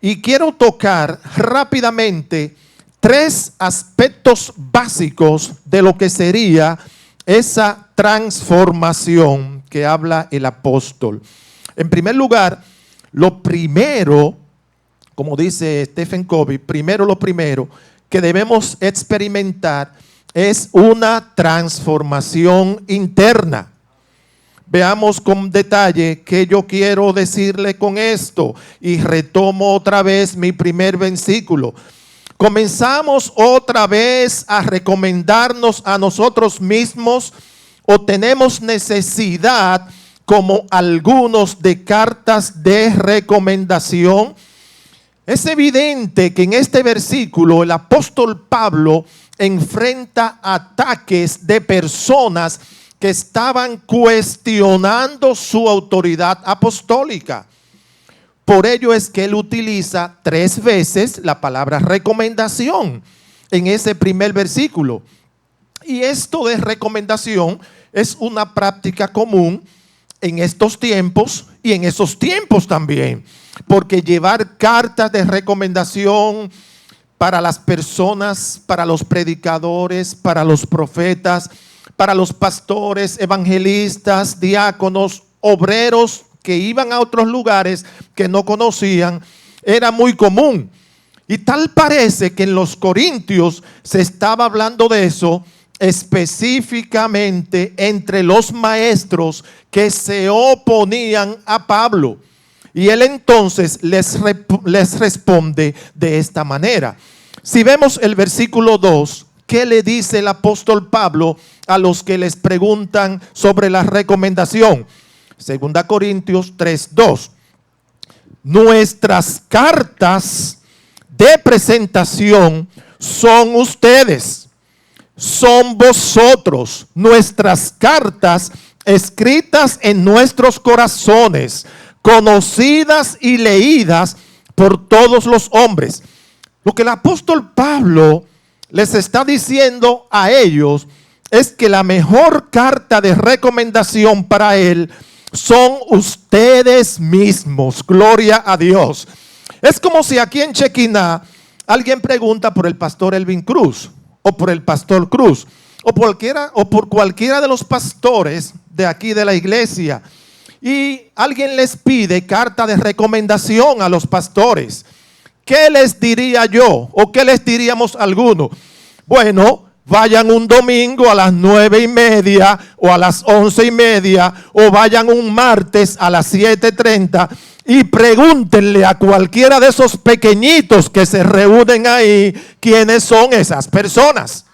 y quiero tocar rápidamente tres aspectos básicos de lo que sería esa transformación que habla el apóstol. En primer lugar, lo primero, como dice Stephen Covey, lo primero que debemos experimentar es una transformación interna. Veamos con detalle qué yo quiero decirle con esto y retomo otra vez mi primer versículo. ¿Comenzamos otra vez a recomendarnos a nosotros mismos o tenemos necesidad, como algunos, de cartas de recomendación? Es evidente que en este versículo el apóstol Pablo enfrenta ataques de personas que estaban cuestionando su autoridad apostólica. Por ello es que él utiliza 3 veces la palabra recomendación en ese primer versículo. Y esto de recomendación es una práctica común en estos tiempos y en esos tiempos también. Porque llevar cartas de recomendación para las personas, para los predicadores, para los profetas, para los pastores, evangelistas, diáconos, obreros que iban a otros lugares que no conocían, era muy común. Y tal parece que en los Corintios se estaba hablando de eso específicamente entre los maestros que se oponían a Pablo. Y él entonces les responde de esta manera. Si vemos el versículo 2, ¿qué le dice el apóstol Pablo a los que les preguntan sobre la recomendación? 2 Corintios 3:2. Nuestras cartas de presentación son ustedes, son vosotros, nuestras cartas escritas en nuestros corazones, conocidas y leídas por todos los hombres. Lo que el apóstol Pablo les está diciendo a ellos es que la mejor carta de recomendación para él son ustedes mismos. Gloria a Dios. Es como si aquí en Chequiná alguien pregunta por el pastor Elvin Cruz o por el pastor Cruz o por cualquiera de los pastores de aquí de la iglesia, y alguien les pide carta de recomendación a los pastores. ¿Qué les diría yo o qué les diríamos algunos? Bueno, vayan un domingo a las 9:30 o a las 11:30, o vayan un martes a las 7:30 y pregúntenle a cualquiera de esos pequeñitos que se reúnen ahí quiénes son esas personas.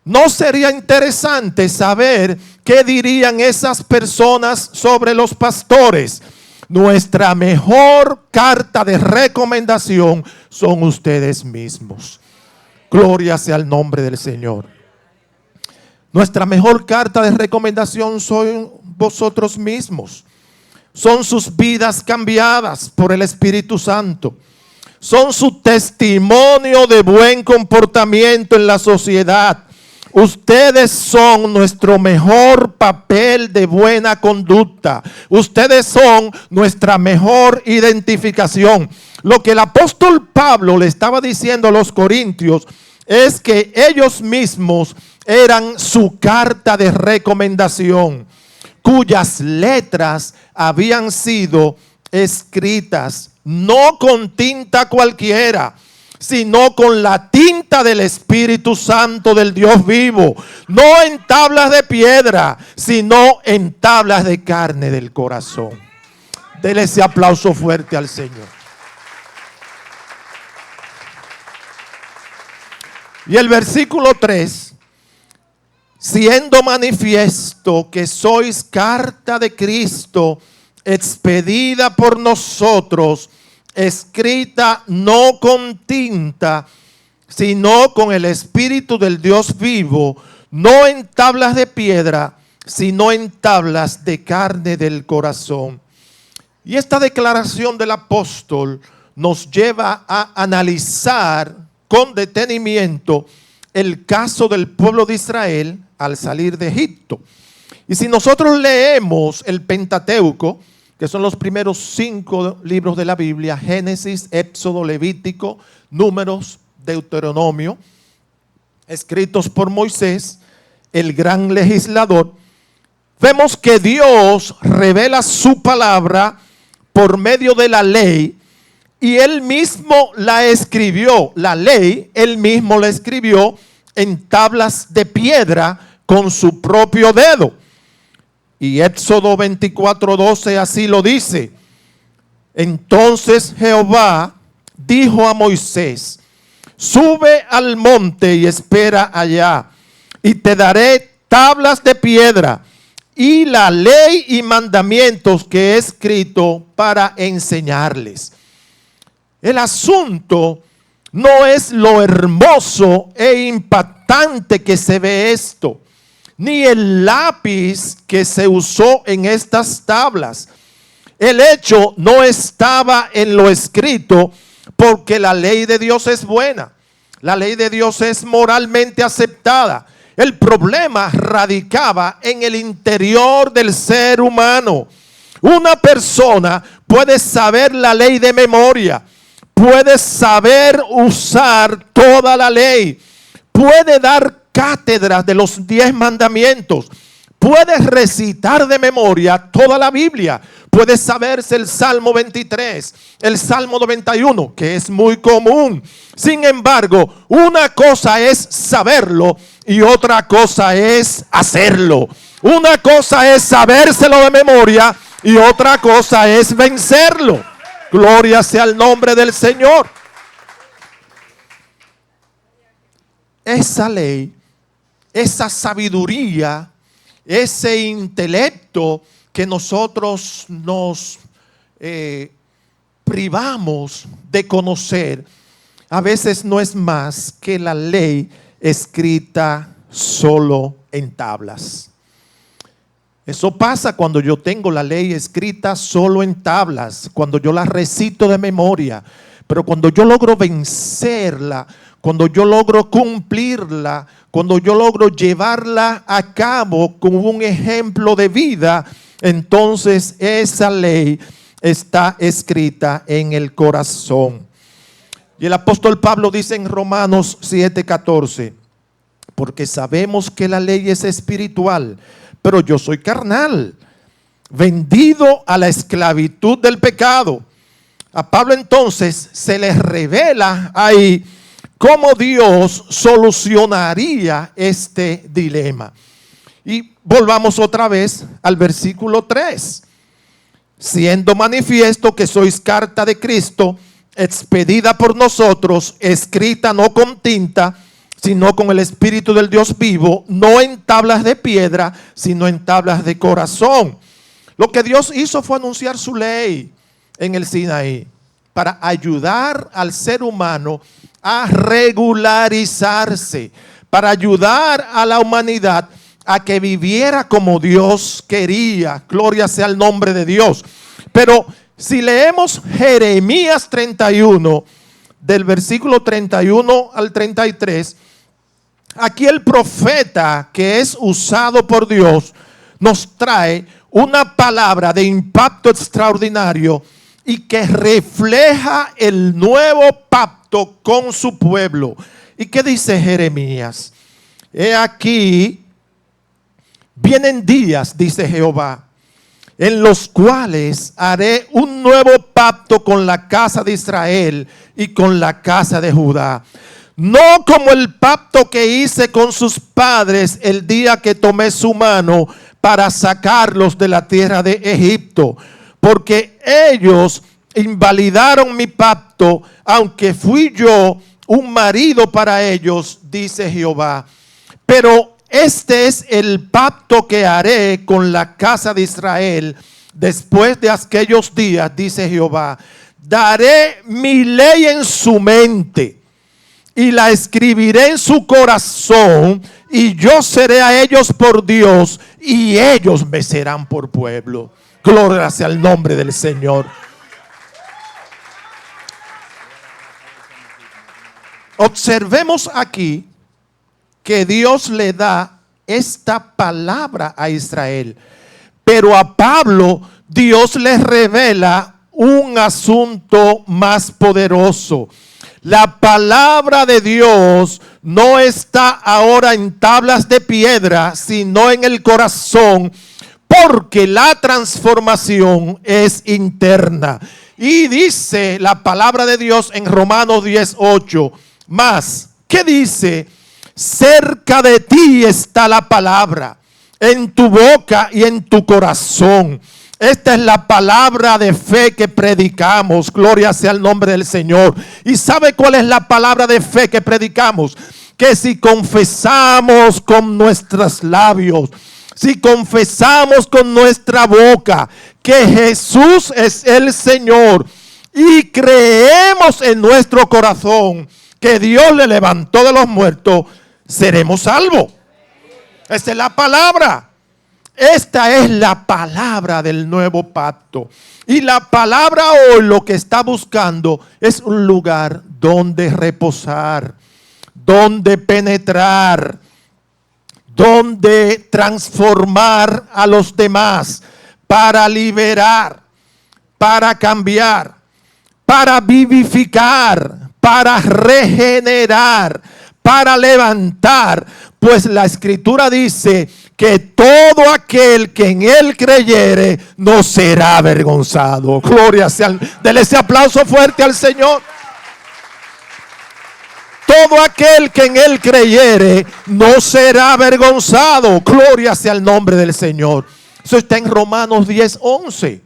¿No sería interesante saber qué dirían esas personas sobre los pastores? Nuestra mejor carta de recomendación son ustedes mismos. Gloria sea el nombre del Señor. Nuestra mejor carta de recomendación son vosotros mismos. Son sus vidas cambiadas por el Espíritu Santo. Son su testimonio de buen comportamiento en la sociedad. Ustedes son nuestro mejor papel de buena conducta. Ustedes son nuestra mejor identificación. Lo que el apóstol Pablo le estaba diciendo a los corintios es que ellos mismos eran su carta de recomendación, cuyas letras habían sido escritas no con tinta cualquiera, sino con la tinta del Espíritu Santo del Dios vivo, no en tablas de piedra, sino en tablas de carne del corazón. Dele ese aplauso fuerte al Señor. Y el versículo 3, siendo manifiesto que sois carta de Cristo, expedida por nosotros, escrita no con tinta, sino con el Espíritu del Dios vivo, no en tablas de piedra, sino en tablas de carne del corazón. Y esta declaración del apóstol nos lleva a analizar con detenimiento el caso del pueblo de Israel, al salir de Egipto. Y si nosotros leemos el Pentateuco, que son los primeros 5 libros de la Biblia: Génesis, Éxodo, Levítico, Números, Deuteronomio, escritos por Moisés, el gran legislador, vemos que Dios revela su palabra por medio de la ley, y Él mismo la escribió. La ley, Él mismo la escribió en tablas de piedra con su propio dedo. Y Éxodo 24:12 así lo dice: entonces Jehová dijo a Moisés: sube al monte y espera allá, y te daré tablas de piedra y la ley y mandamientos que he escrito para enseñarles. El asunto no es lo hermoso e impactante que se ve esto, ni el lápiz que se usó en estas tablas. El hecho no estaba en lo escrito, porque la ley de Dios es buena. La ley de Dios es moralmente aceptada. El problema radicaba en el interior del ser humano. Una persona puede saber la ley de memoria, puede saber usar toda la ley, puede dar cátedras de los 10 mandamientos, puede recitar de memoria toda la Biblia, puede saberse el Salmo 23, el Salmo 91, que es muy común. Sin embargo, una cosa es saberlo y otra cosa es hacerlo. Una cosa es sabérselo de memoria y otra cosa es vencerlo. Gloria sea el nombre del Señor. Esa ley, esa sabiduría, ese intelecto que nosotros nos privamos de conocer, a veces no es más que la ley escrita solo en tablas. Eso pasa cuando yo tengo la ley escrita solo en tablas, cuando yo la recito de memoria. Pero cuando yo logro vencerla, cuando yo logro cumplirla, cuando yo logro llevarla a cabo como un ejemplo de vida, entonces esa ley está escrita en el corazón. Y el apóstol Pablo dice en Romanos 7:14: porque sabemos que la ley es espiritual, pero yo soy carnal, vendido a la esclavitud del pecado. A Pablo entonces se le revela ahí cómo Dios solucionaría este dilema. Y volvamos otra vez al versículo 3. Siendo manifiesto que sois carta de Cristo, expedida por nosotros, escrita no con tinta, sino con el Espíritu del Dios vivo, no en tablas de piedra, sino en tablas de corazón. Lo que Dios hizo fue anunciar su ley en el Sinaí para ayudar al ser humano a regularizarse, para ayudar a la humanidad a que viviera como Dios quería. Gloria sea el nombre de Dios. Pero si leemos Jeremías 31, del versículo 31 al 33, aquí el profeta que es usado por Dios nos trae una palabra de impacto extraordinario y que refleja el nuevo pacto con su pueblo. ¿Y qué dice Jeremías? He aquí, vienen días, dice Jehová, en los cuales haré un nuevo pacto con la casa de Israel y con la casa de Judá. No como el pacto que hice con sus padres el día que tomé su mano para sacarlos de la tierra de Egipto, porque ellos invalidaron mi pacto, aunque fui yo un marido para ellos, dice Jehová. Pero este es el pacto que haré con la casa de Israel después de aquellos días, dice Jehová. Daré mi ley en su mente y la escribiré en su corazón, y yo seré a ellos por Dios y ellos me serán por pueblo. Gloria sea el nombre del Señor. Observemos aquí que Dios le da esta palabra a Israel, pero a Pablo Dios les revela un asunto más poderoso. La palabra de Dios no está ahora en tablas de piedra, sino en el corazón, porque la transformación es interna. Y dice la palabra de Dios en Romanos 10:8, más, ¿qué dice? Cerca de ti está la palabra, en tu boca y en tu corazón. Esta es la palabra de fe que predicamos. Gloria sea el nombre del Señor. ¿Y sabe cuál es la palabra de fe que predicamos? Que si confesamos con nuestros labios, si confesamos con nuestra boca que Jesús es el Señor y creemos en nuestro corazón que Dios le levantó de los muertos, seremos salvos. Esa es la palabra. Esta es la palabra del nuevo pacto. Y la palabra hoy lo que está buscando es un lugar donde reposar, donde penetrar, donde transformar a los demás, para liberar, para cambiar, para vivificar, para regenerar, para levantar. Pues la Escritura dice que todo aquel que en él creyere no será avergonzado. Gloria sea. Dele ese aplauso fuerte al Señor. Todo aquel que en él creyere no será avergonzado. Gloria sea el nombre del Señor. Eso está en Romanos 10:11.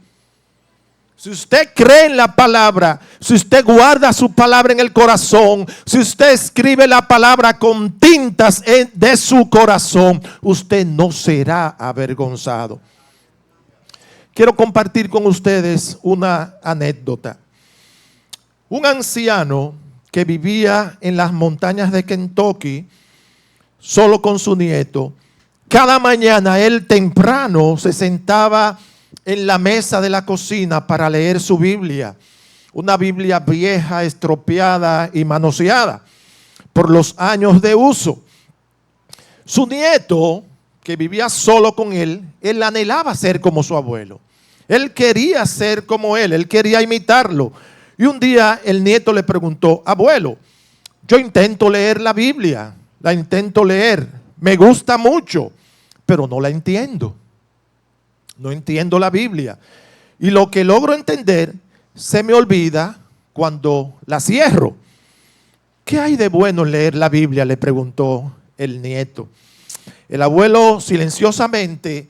Si usted cree en la palabra, si usted guarda su palabra en el corazón, si usted escribe la palabra con tintas de su corazón, usted no será avergonzado. Quiero compartir con ustedes una anécdota. Un anciano que vivía en las montañas de Kentucky, solo con su nieto, cada mañana él temprano se sentaba en la mesa de la cocina para leer su Biblia, una Biblia vieja, estropeada y manoseada por los años de uso. Su nieto, que vivía solo con él anhelaba ser como su abuelo. Él quería ser como él quería imitarlo. Y un día el nieto le preguntó: abuelo, yo intento leer la Biblia, la intento leer, me gusta mucho, pero no la entiendo. No entiendo la Biblia. Y lo que logro entender se me olvida cuando la cierro. ¿Qué hay de bueno en leer la Biblia?, le preguntó el nieto. El abuelo silenciosamente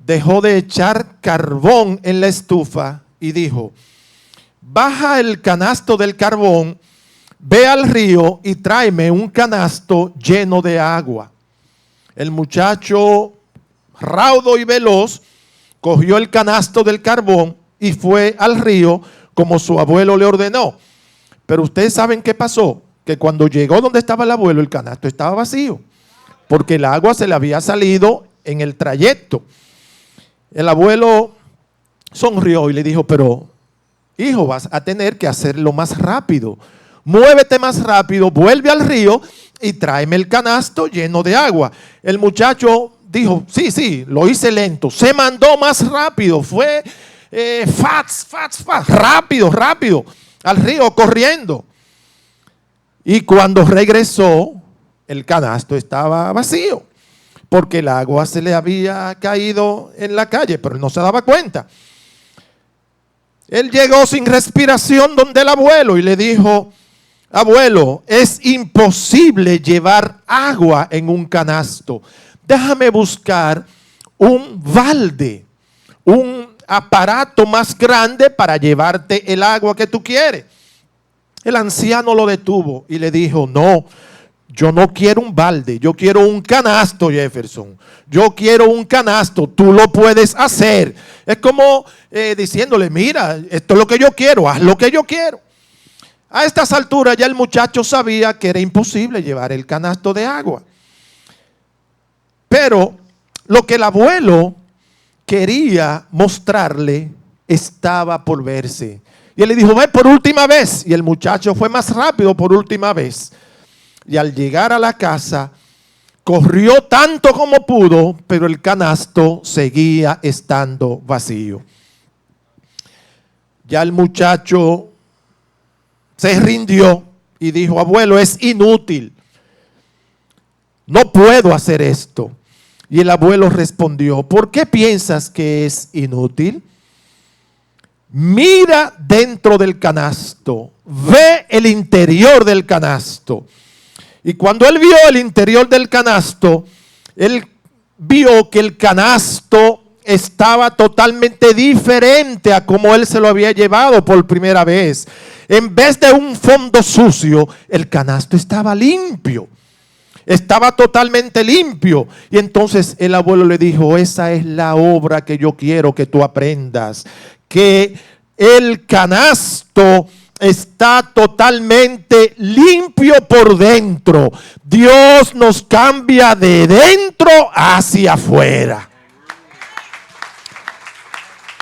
dejó de echar carbón en la estufa y dijo: baja el canasto del carbón, ve al río y tráeme un canasto lleno de agua. El muchacho, raudo y veloz, cogió el canasto del carbón y fue al río como su abuelo le ordenó. Pero ustedes saben qué pasó, que cuando llegó donde estaba el abuelo, el canasto estaba vacío, porque el agua se le había salido en el trayecto. El abuelo sonrió y le dijo: pero hijo, vas a tener que hacerlo más rápido. Muévete más rápido, vuelve al río y tráeme el canasto lleno de agua. El muchacho dijo: sí, lo hice lento. Se mandó más rápido, fue rápido al río corriendo. Y cuando regresó, el canasto estaba vacío, porque el agua se le había caído en la calle, pero él no se daba cuenta. Él llegó sin respiración donde el abuelo y le dijo: abuelo, es imposible llevar agua en un canasto. Déjame buscar un balde, un aparato más grande para llevarte el agua que tú quieres. El anciano lo detuvo y le dijo: no, yo no quiero un balde, yo quiero un canasto, Jefferson. Yo quiero un canasto, tú lo puedes hacer. Es como diciéndole: mira, esto es lo que yo quiero, haz lo que yo quiero. A estas alturas ya el muchacho sabía que era imposible llevar el canasto de agua. Pero lo que el abuelo quería mostrarle estaba por verse. Y él le dijo: ve por última vez. Y el muchacho fue más rápido por última vez. Y al llegar a la casa, corrió tanto como pudo, pero el canasto seguía estando vacío. Ya el muchacho se rindió y dijo: abuelo, es inútil, no puedo hacer esto. Y el abuelo respondió: ¿por qué piensas que es inútil? Mira dentro del canasto, ve el interior del canasto. Y cuando él vio el interior del canasto, él vio que el canasto estaba totalmente diferente a como él se lo había llevado por primera vez. En vez de un fondo sucio, el canasto estaba limpio. Estaba totalmente limpio. Y entonces el abuelo le dijo: esa es la obra que yo quiero que tú aprendas. Que el canasto está totalmente limpio por dentro. Dios nos cambia de dentro hacia afuera.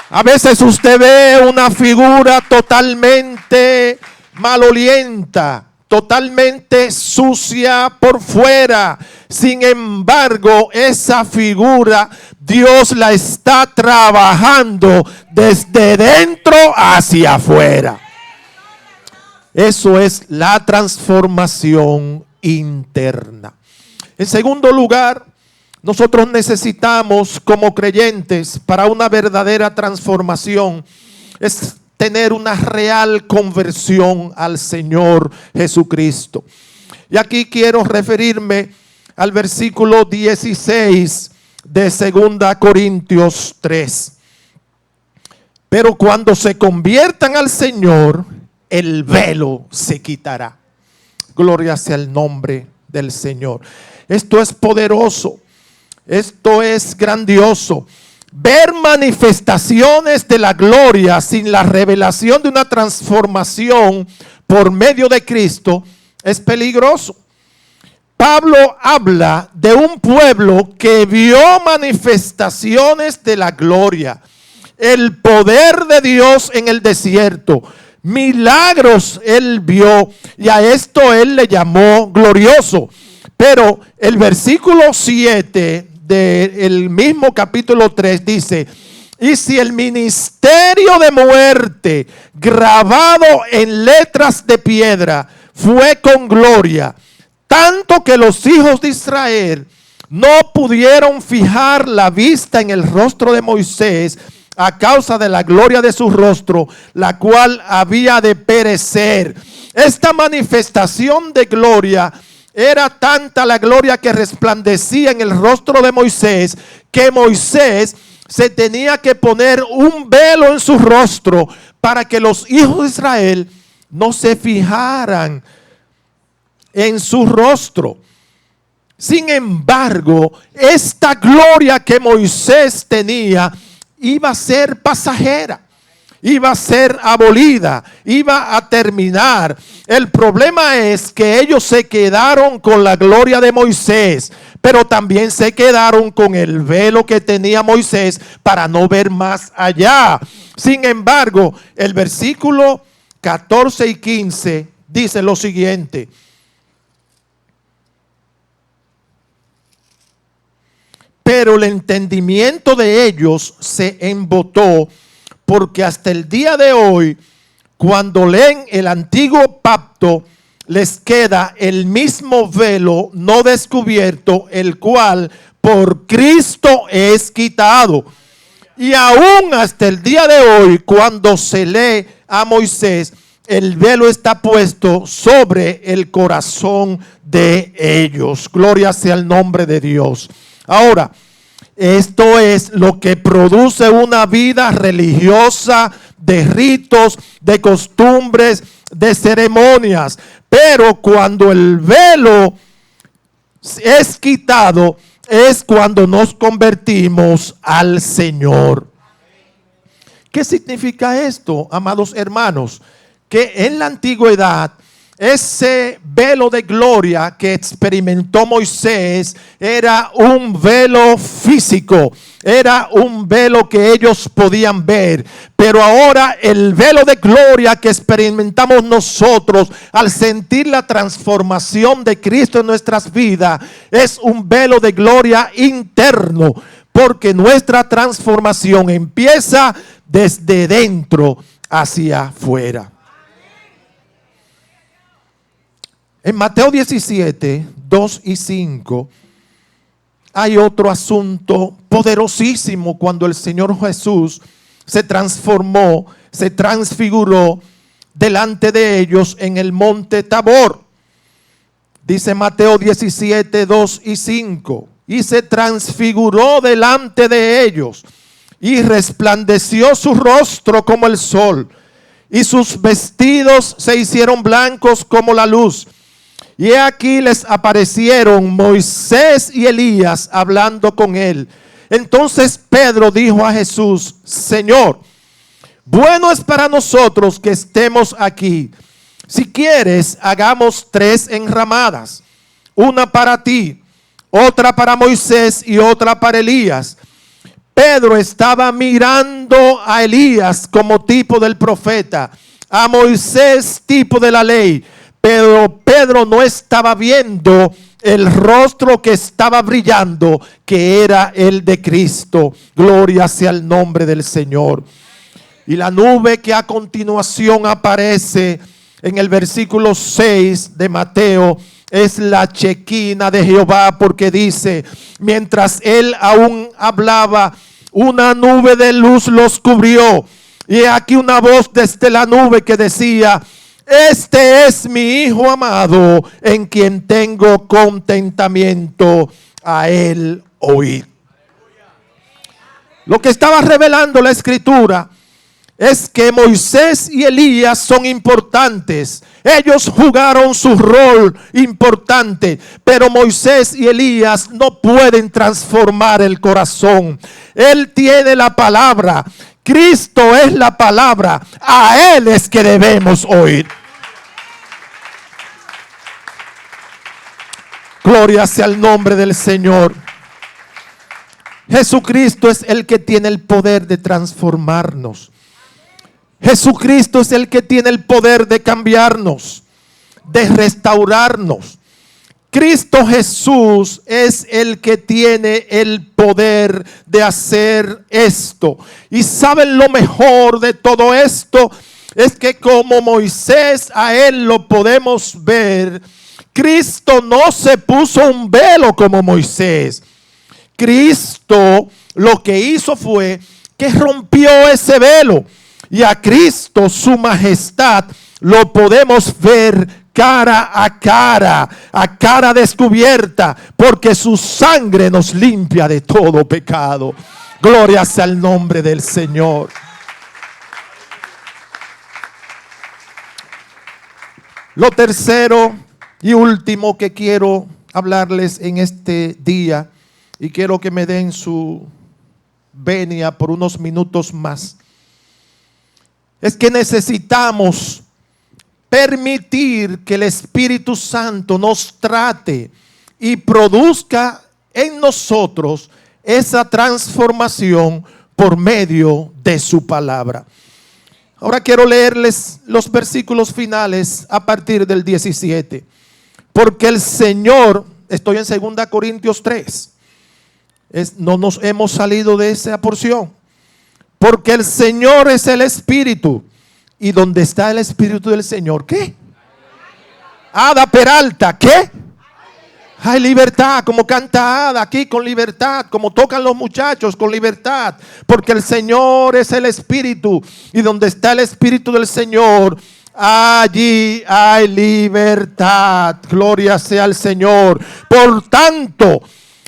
A veces usted ve una figura totalmente malolienta, totalmente sucia por fuera. Sin embargo, esa figura Dios la está trabajando desde dentro hacia afuera. Eso es la transformación interna. En segundo lugar, nosotros necesitamos, como creyentes, para una verdadera transformación, es tener una real conversión al Señor Jesucristo. Y aquí quiero referirme al versículo 16 de 2 Corintios 3. Pero cuando se conviertan al Señor, el velo se quitará. Gloria sea el nombre del Señor. Esto es poderoso. Esto es grandioso. Ver manifestaciones de la gloria sin la revelación de una transformación por medio de Cristo es peligroso. Pablo habla de un pueblo que vio manifestaciones de la gloria, el poder de Dios en el desierto, milagros él vio, y a esto él le llamó glorioso. Pero el versículo 7 del mismo capítulo 3 dice: y si el ministerio de muerte grabado en letras de piedra fue con gloria, tanto que los hijos de Israel no pudieron fijar la vista en el rostro de Moisés a causa de la gloria de su rostro, la cual había de perecer. Esta manifestación de gloria era tanta la gloria que resplandecía en el rostro de Moisés, que Moisés se tenía que poner un velo en su rostro para que los hijos de Israel no se fijaran en su rostro. Sin embargo, esta gloria que Moisés tenía iba a ser pasajera, iba a ser abolida, iba a terminar. El problema es que ellos se quedaron con la gloria de Moisés, pero también se quedaron con el velo que tenía Moisés para no ver más allá. Sin embargo, el versículo 14 y 15 dice lo siguiente: pero el entendimiento de ellos se embotó, porque hasta el día de hoy, cuando leen el antiguo pacto, les queda el mismo velo no descubierto, el cual por Cristo es quitado. Y aún hasta el día de hoy, cuando se lee a Moisés, el velo está puesto sobre el corazón de ellos. Gloria sea el nombre de Dios. Ahora, esto es lo que produce una vida religiosa de ritos, de costumbres, de ceremonias. Pero cuando el velo es quitado, es cuando nos convertimos al Señor. ¿Qué significa esto, amados hermanos? Que en la antigüedad, ese velo de gloria que experimentó Moisés era un velo físico, era un velo que ellos podían ver. Pero ahora el velo de gloria que experimentamos nosotros al sentir la transformación de Cristo en nuestras vidas es un velo de gloria interno, porque nuestra transformación empieza desde dentro hacia afuera. En Mateo 17, 2 y 5, hay otro asunto poderosísimo cuando el Señor Jesús se transformó, se transfiguró delante de ellos en el monte Tabor. Dice Mateo 17, 2 y 5, y se transfiguró delante de ellos, y resplandeció su rostro como el sol, y sus vestidos se hicieron blancos como la luz. Y he aquí les aparecieron Moisés y Elías hablando con él. Entonces Pedro dijo a Jesús: Señor, bueno es para nosotros que estemos aquí. Si quieres, hagamos 3 enramadas, una para ti, otra para Moisés y otra para Elías. Pedro estaba mirando a Elías como tipo del profeta, a Moisés tipo de la ley, pero Pedro no estaba viendo el rostro que estaba brillando, que era el de Cristo. Gloria sea el nombre del Señor. Y la nube que a continuación aparece en el versículo 6 de Mateo es la chequina de Jehová, porque dice: mientras él aún hablaba, una nube de luz los cubrió. Y aquí una voz desde la nube que decía: este es mi Hijo amado, en quien tengo contentamiento, a él oíd. Lo que estaba revelando la Escritura es que Moisés y Elías son importantes. Ellos jugaron su rol importante, pero Moisés y Elías no pueden transformar el corazón. Él tiene la palabra. Cristo es la palabra. A Él es que debemos oír. Gloria sea el nombre del Señor. Jesucristo es el que tiene el poder de transformarnos. Jesucristo es el que tiene el poder de cambiarnos, de restaurarnos. Cristo Jesús es el que tiene el poder de hacer esto. Y saben, lo mejor de todo esto es que como Moisés, a él lo podemos ver. Cristo no se puso un velo como Moisés. Cristo lo que hizo fue que rompió ese velo. Y a Cristo, su majestad, lo podemos ver cara a cara descubierta, porque su sangre nos limpia de todo pecado. Gloria sea el nombre del Señor. Lo tercero y último que quiero hablarles en este día, y quiero que me den su venia por unos minutos más, es que necesitamos permitir que el Espíritu Santo nos trate y produzca en nosotros esa transformación por medio de su palabra. Ahora quiero leerles los versículos finales a partir del 17. Porque el Señor, estoy en 2 Corintios 3, no nos hemos salido de esa porción. Porque el Señor es el Espíritu. Y donde está el Espíritu del Señor, ¿qué? Ada Peralta, ¿qué? Hay libertad, como canta Ada aquí, con libertad, como tocan los muchachos, con libertad. Porque el Señor es el Espíritu. Y donde está el Espíritu del Señor, allí hay libertad. Gloria sea al Señor. Por tanto,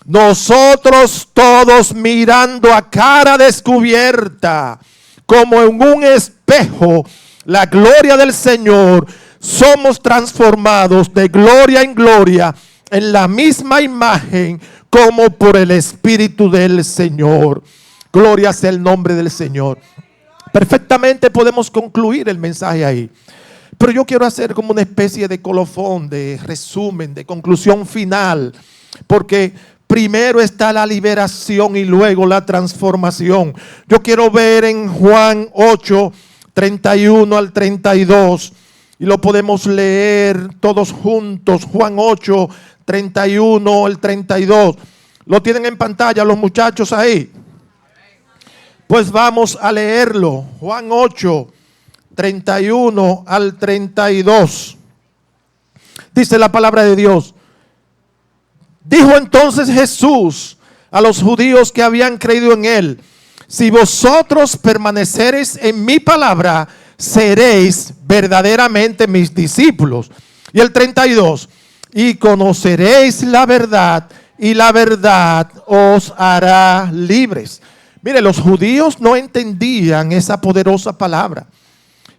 nosotros todos, mirando a cara descubierta, como en un espejo, la gloria del Señor, somos transformados de gloria en gloria en la misma imagen, como por el Espíritu del Señor. Gloria sea el nombre del Señor. Perfectamente podemos concluir el mensaje ahí, pero yo quiero hacer como una especie de colofón, de resumen, de conclusión final, porque primero está la liberación y luego la transformación. Yo quiero ver en Juan 8, 31 al 32, y lo podemos leer todos juntos. Juan 8, 31 al 32. ¿Lo tienen en pantalla los muchachos ahí? Pues vamos a leerlo. Juan 8, 31 al 32. Dice la palabra de Dios. Dijo entonces Jesús a los judíos que habían creído en él: si vosotros permanecereis en mi palabra, seréis verdaderamente mis discípulos. Y el 32, y conoceréis la verdad, y la verdad os hará libres. Mire, los judíos no entendían esa poderosa palabra.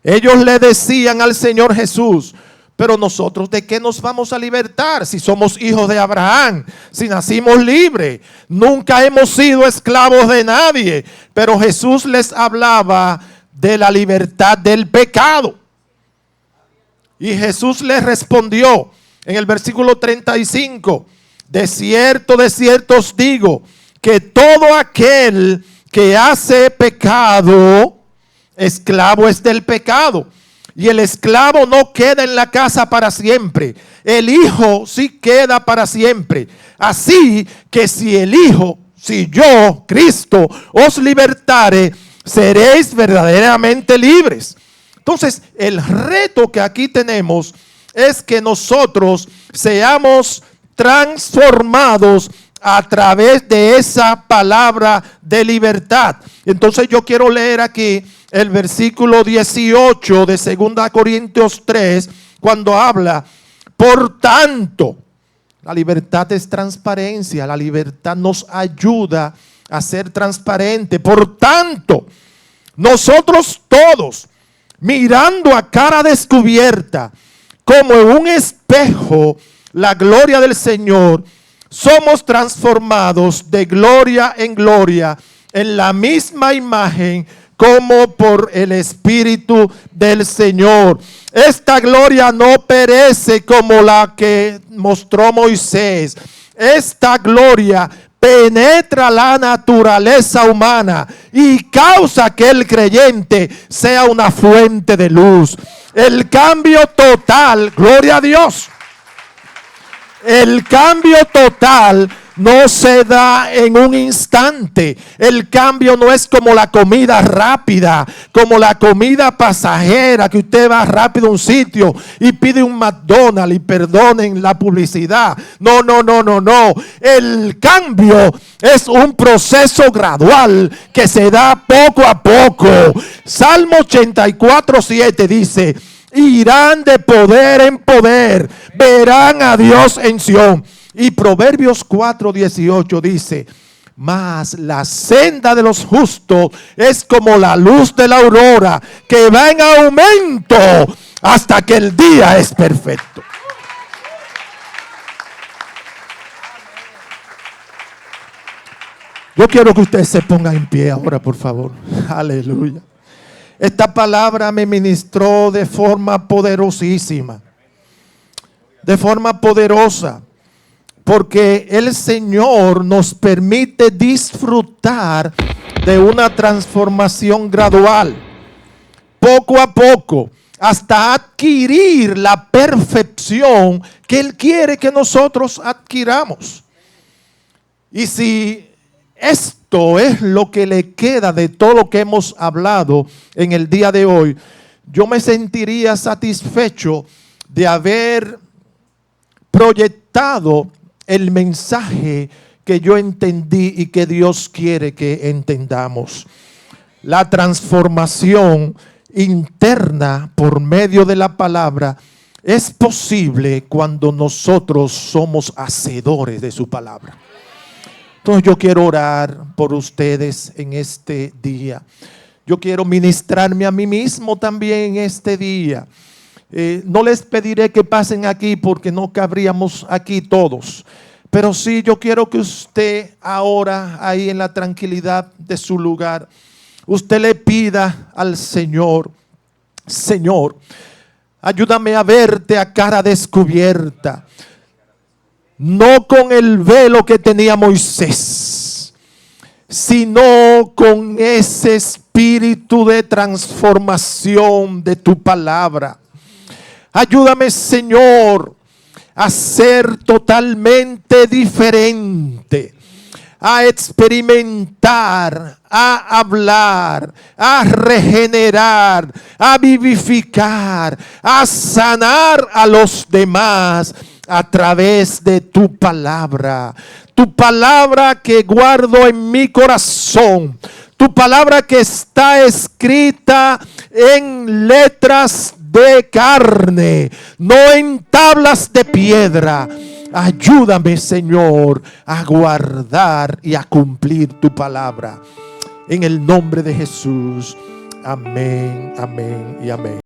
Ellos le decían al Señor Jesús: pero nosotros, ¿de qué nos vamos a libertar si somos hijos de Abraham? Si nacimos libres, nunca hemos sido esclavos de nadie. Pero Jesús les hablaba de la libertad del pecado. Y Jesús les respondió en el versículo 35: de cierto os digo, que todo aquel que hace pecado, esclavo es del pecado. Y el esclavo no queda en la casa para siempre, el Hijo sí queda para siempre. Así que si el Hijo, si yo, Cristo, os libertare, seréis verdaderamente libres. Entonces, el reto que aquí tenemos es que nosotros seamos transformados a través de esa palabra de libertad. Entonces yo quiero leer aquí el versículo 18 de 2 Corintios 3, cuando habla: por tanto, la libertad es transparencia, la libertad nos ayuda a ser transparente. Por tanto, nosotros todos, mirando a cara descubierta, como en un espejo, la gloria del Señor, somos transformados de gloria en gloria en la misma imagen como por el Espíritu del Señor. Esta gloria no perece como la que mostró Moisés. Esta gloria penetra la naturaleza humana y causa que el creyente sea una fuente de luz. El cambio total, gloria a Dios. El cambio total no se da en un instante. El cambio no es como la comida rápida, como la comida pasajera, que usted va rápido a un sitio y pide un McDonald's, y perdonen la publicidad. No. El cambio es un proceso gradual que se da poco a poco. Salmo 84:7 dice: irán de poder en poder, verán a Dios en Sión. Y Proverbios 4:18 dice: mas la senda de los justos es como la luz de la aurora, que va en aumento hasta que el día es perfecto. Yo quiero que usted se ponga en pie ahora, por favor. Aleluya. Esta palabra me ministró de forma poderosísima, de forma poderosa, porque el Señor nos permite disfrutar de una transformación gradual, poco a poco, hasta adquirir la perfección que Él quiere que nosotros adquiramos. Y si esto es lo que le queda de todo lo que hemos hablado en el día de hoy, yo me sentiría satisfecho de haber proyectado el mensaje que yo entendí y que Dios quiere que entendamos. La transformación interna por medio de la palabra es posible cuando nosotros somos hacedores de su palabra. Entonces yo quiero orar por ustedes en este día. Yo quiero ministrarme a mí mismo también en este día. No les pediré que pasen aquí porque no cabríamos aquí todos. Pero sí, yo quiero que usted ahora, ahí en la tranquilidad de su lugar, usted le pida al Señor: Señor, ayúdame a verte a cara descubierta. No con el velo que tenía Moisés, sino con ese espíritu de transformación de tu palabra. Ayúdame, Señor, a ser totalmente diferente. a experimentar, a hablar, a regenerar, a vivificar, a sanar a los demás a través de tu palabra. Tu palabra que guardo en mi corazón. Tu palabra que está escrita en letras de carne, no en tablas de piedra. Ayúdame, Señor, a guardar y a cumplir tu palabra. En el nombre de Jesús. Amén, amén y amén.